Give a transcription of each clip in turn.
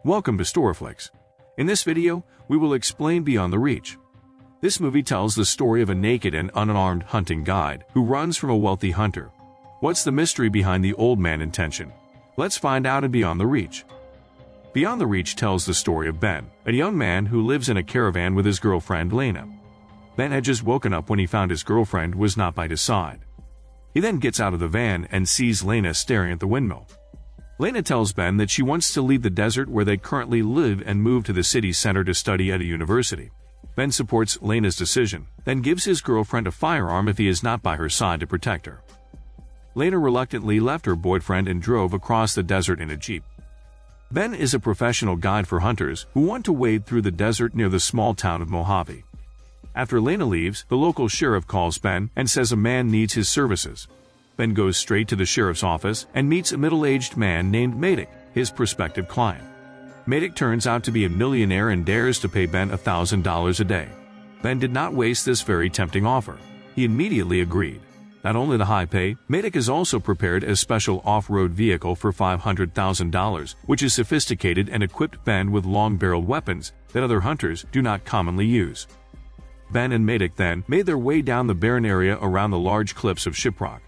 Welcome to Storyflix. In this video, we will explain Beyond the Reach. This movie tells the story of a naked and unarmed hunting guide who runs from a wealthy hunter. What's the mystery behind the old man intention? Let's find out in Beyond the Reach. Beyond the Reach tells the story of Ben, a young man who lives in a caravan with his girlfriend Lena. Ben had just woken up when he found his girlfriend was not by his side. He then gets out of the van and sees Lena staring at the windmill. Lena tells Ben that she wants to leave the desert where they currently live and move to the city center to study at a university. Ben supports Lena's decision, then gives his girlfriend a firearm if he is not by her side to protect her. Lena reluctantly left her boyfriend and drove across the desert in a jeep. Ben is a professional guide for hunters who want to wade through the desert near the small town of Mojave. After Lena leaves, the local sheriff calls Ben and says a man needs his services. Ben goes straight to the sheriff's office and meets a middle-aged man named Madec, his prospective client. Madec turns out to be a millionaire and dares to pay Ben $1,000 a day. Ben did not waste this very tempting offer. He immediately agreed. Not only the high pay, Madec has also prepared a special off-road vehicle for $500,000, which is sophisticated and equipped Ben with long-barreled weapons that other hunters do not commonly use. Ben and Madec then made their way down the barren area around the large cliffs of Shiprock.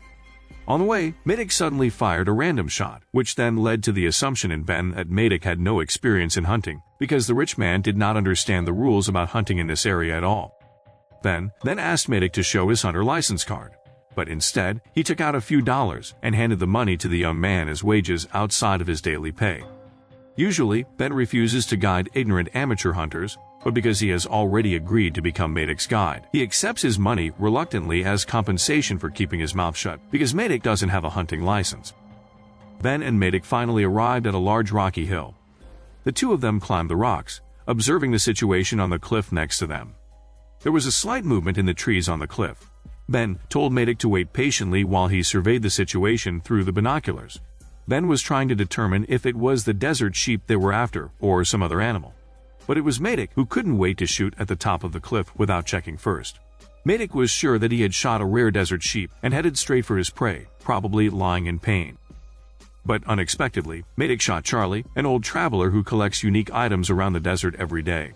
On the way, Madec suddenly fired a random shot, which then led to the assumption in Ben that Madec had no experience in hunting, because the rich man did not understand the rules about hunting in this area at all. Ben then asked Madec to show his hunter license card, but instead, he took out a few dollars and handed the money to the young man as wages outside of his daily pay. Usually, Ben refuses to guide ignorant amateur hunters, but because he has already agreed to become Madec's guide, he accepts his money reluctantly as compensation for keeping his mouth shut, because Madec doesn't have a hunting license. Ben and Madec finally arrived at a large rocky hill. The two of them climbed the rocks, observing the situation on the cliff next to them. There was a slight movement in the trees on the cliff. Ben told Madec to wait patiently while he surveyed the situation through the binoculars. Ben was trying to determine if it was the desert sheep they were after or some other animal. But it was Madec who couldn't wait to shoot at the top of the cliff without checking first. Madec was sure that he had shot a rare desert sheep and headed straight for his prey, probably lying in pain. But unexpectedly, Madec shot Charlie, an old traveler who collects unique items around the desert every day.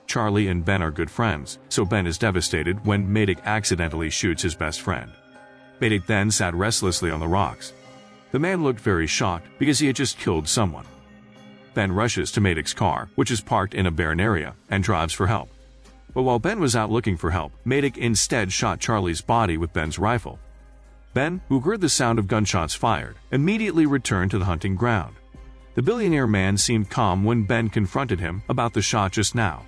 Charlie and Ben are good friends, so Ben is devastated when Madec accidentally shoots his best friend. Madec then sat restlessly on the rocks. The man looked very shocked because he had just killed someone. Ben rushes to Madec's car, which is parked in a barren area, and drives for help. But while Ben was out looking for help, Madec instead shot Charlie's body with Ben's rifle. Ben, who heard the sound of gunshots fired, immediately returned to the hunting ground. The billionaire man seemed calm when Ben confronted him about the shot just now.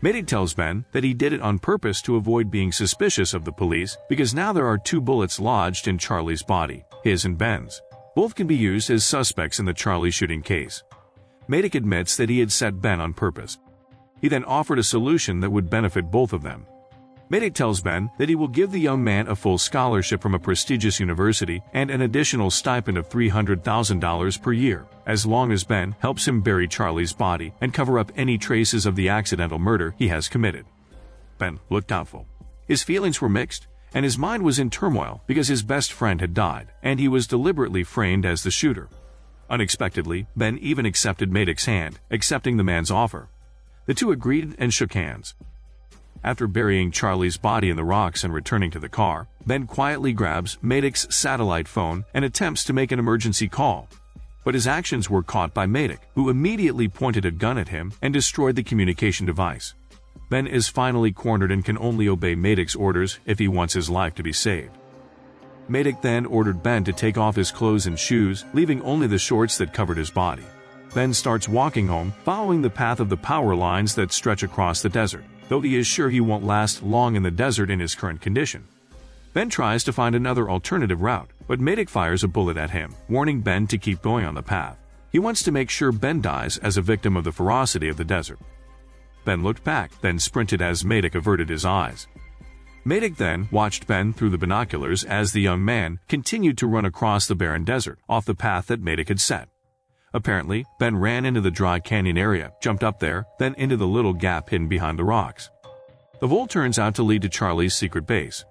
Madec tells Ben that he did it on purpose to avoid being suspicious of the police because now there are 2 bullets lodged in Charlie's body, his and Ben's. Both can be used as suspects in the Charlie shooting case. Madec admits that he had set Ben on purpose. He then offered a solution that would benefit both of them. Madec tells Ben that he will give the young man a full scholarship from a prestigious university and an additional stipend of $300,000 per year, as long as Ben helps him bury Charlie's body and cover up any traces of the accidental murder he has committed. Ben looked doubtful. His feelings were mixed, and his mind was in turmoil because his best friend had died, and he was deliberately framed as the shooter. Unexpectedly, Ben even accepted Madec's hand, accepting the man's offer. The two agreed and shook hands. After burying Charlie's body in the rocks and returning to the car, Ben quietly grabs Madec's satellite phone and attempts to make an emergency call. But his actions were caught by Madec, who immediately pointed a gun at him and destroyed the communication device. Ben is finally cornered and can only obey Madec's orders if he wants his life to be saved. Madec then ordered Ben to take off his clothes and shoes, leaving only the shorts that covered his body. Ben starts walking home, following the path of the power lines that stretch across the desert, though he is sure he won't last long in the desert in his current condition. Ben tries to find another alternative route, but Madec fires a bullet at him, warning Ben to keep going on the path. He wants to make sure Ben dies as a victim of the ferocity of the desert. Ben looked back, then sprinted as Madec averted his eyes. Madec then watched Ben through the binoculars as the young man continued to run across the barren desert, off the path that Madec had set. Apparently, Ben ran into the dry canyon area, jumped up there, then into the little gap hidden behind the rocks. The hole turns out to lead to Charlie's secret base.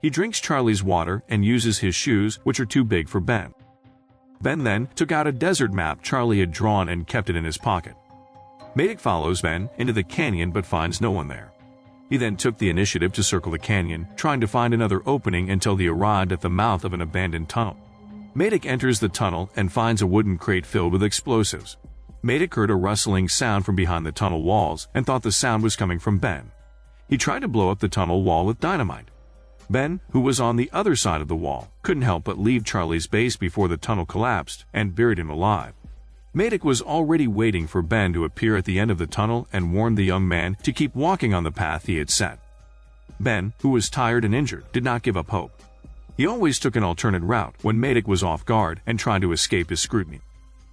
He drinks Charlie's water and uses his shoes, which are too big for Ben. Ben then took out a desert map Charlie had drawn and kept it in his pocket. Madec follows Ben into the canyon but finds no one there. He then took the initiative to circle the canyon, trying to find another opening until he arrived at the mouth of an abandoned tunnel. Madec enters the tunnel and finds a wooden crate filled with explosives. Madec heard a rustling sound from behind the tunnel walls and thought the sound was coming from Ben. He tried to blow up the tunnel wall with dynamite. Ben, who was on the other side of the wall, couldn't help but leave Charlie's base before the tunnel collapsed and buried him alive. Madec was already waiting for Ben to appear at the end of the tunnel and warned the young man to keep walking on the path he had set. Ben, who was tired and injured, did not give up hope. He always took an alternate route when Madec was off guard and tried to escape his scrutiny.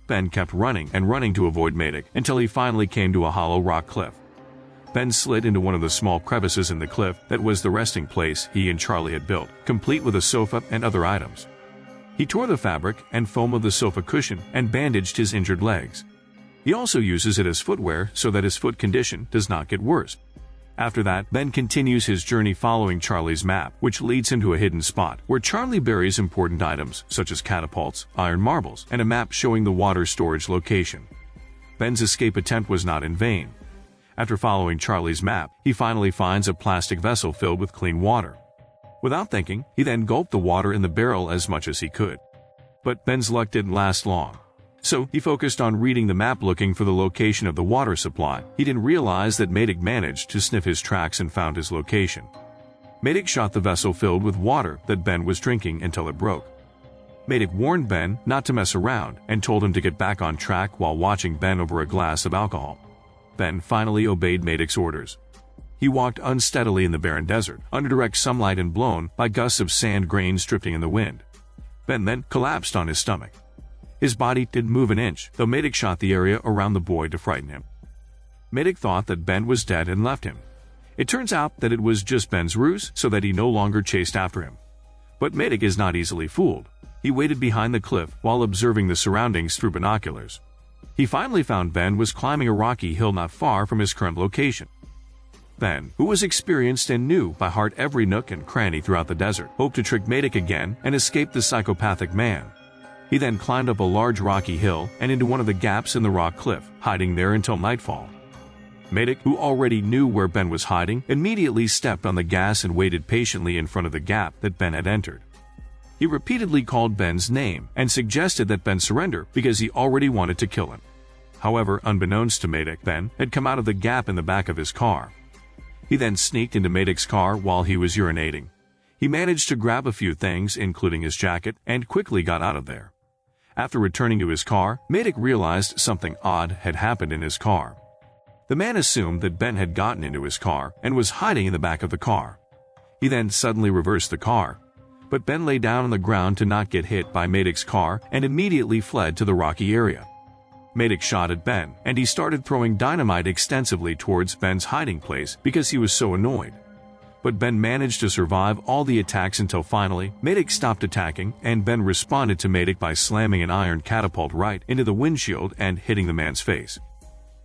Ben kept running and running to avoid Madec until he finally came to a hollow rock cliff. Ben slid into one of the small crevices in the cliff that was the resting place he and Charlie had built, complete with a sofa and other items. He tore the fabric and foam of the sofa cushion and bandaged his injured legs. He also uses it as footwear so that his foot condition does not get worse. After that, Ben continues his journey following Charlie's map, which leads him to a hidden spot where Charlie buries important items such as catapults, iron marbles, and a map showing the water storage location. Ben's escape attempt was not in vain. After following Charlie's map, he finally finds a plastic vessel filled with clean water. Without thinking, he then gulped the water in the barrel as much as he could. But Ben's luck didn't last long. So he focused on reading the map looking for the location of the water supply. He didn't realize that Madec managed to sniff his tracks and found his location. Madec shot the vessel filled with water that Ben was drinking until it broke. Madec warned Ben not to mess around and told him to get back on track while watching Ben over a glass of alcohol. Ben finally obeyed Madec's orders. He walked unsteadily in the barren desert, under direct sunlight and blown by gusts of sand grains drifting in the wind. Ben then collapsed on his stomach. His body didn't move an inch, though Madec shot the area around the boy to frighten him. Madec thought that Ben was dead and left him. It turns out that it was just Ben's ruse so that he no longer chased after him. But Madec is not easily fooled. He waited behind the cliff while observing the surroundings through binoculars. He finally found Ben was climbing a rocky hill not far from his current location. Ben, who was experienced and knew by heart every nook and cranny throughout the desert, hoped to trick Madec again and escape the psychopathic man. He then climbed up a large rocky hill and into one of the gaps in the rock cliff, hiding there until nightfall. Madec, who already knew where Ben was hiding, immediately stepped on the gas and waited patiently in front of the gap that Ben had entered. He repeatedly called Ben's name and suggested that Ben surrender because he already wanted to kill him. However, unbeknownst to Madec, Ben had come out of the gap in the back of his car. He then sneaked into Madec's car while he was urinating. He managed to grab a few things, including his jacket, and quickly got out of there. After returning to his car, Madec realized something odd had happened in his car. The man assumed that Ben had gotten into his car and was hiding in the back of the car. He then suddenly reversed the car. But Ben lay down on the ground to not get hit by Madec's car and immediately fled to the rocky area. Madec shot at Ben, and he started throwing dynamite extensively towards Ben's hiding place because he was so annoyed. But Ben managed to survive all the attacks until finally, Madec stopped attacking, and Ben responded to Madec by slamming an iron catapult right into the windshield and hitting the man's face.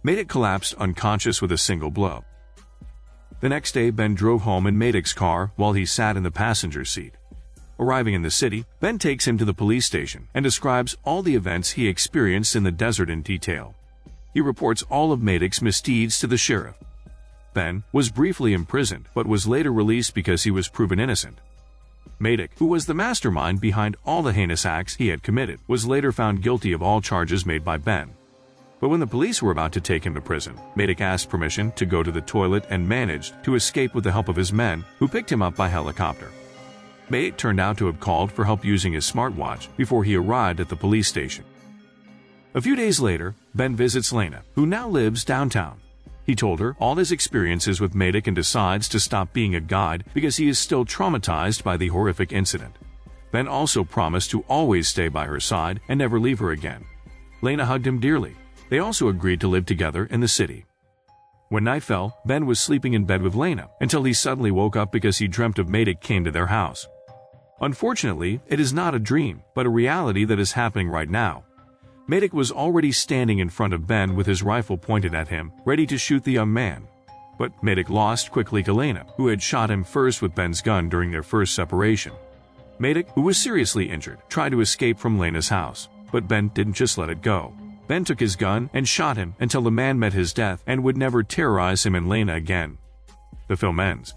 Madec collapsed unconscious with a single blow. The next day, Ben drove home in Madec's car while he sat in the passenger seat. Arriving in the city, Ben takes him to the police station and describes all the events he experienced in the desert in detail. He reports all of Madec's misdeeds to the sheriff. Ben was briefly imprisoned but was later released because he was proven innocent. Madec, who was the mastermind behind all the heinous acts he had committed, was later found guilty of all charges made by Ben. But when the police were about to take him to prison, Madec asked permission to go to the toilet and managed to escape with the help of his men, who picked him up by helicopter. Madec turned out to have called for help using his smartwatch before he arrived at the police station. A few days later, Ben visits Lena, who now lives downtown. He told her all his experiences with Madec and decides to stop being a guide because he is still traumatized by the horrific incident. Ben also promised to always stay by her side and never leave her again. Lena hugged him dearly. They also agreed to live together in the city. When night fell, Ben was sleeping in bed with Lena until he suddenly woke up because he dreamt of Madec came to their house. Unfortunately, it is not a dream, but a reality that is happening right now. Madec was already standing in front of Ben with his rifle pointed at him, ready to shoot the young man. But Madec lost quickly to Lena, who had shot him first with Ben's gun during their first separation. Madec, who was seriously injured, tried to escape from Lena's house. But Ben didn't just let it go. Ben took his gun and shot him until the man met his death and would never terrorize him and Lena again. The film ends.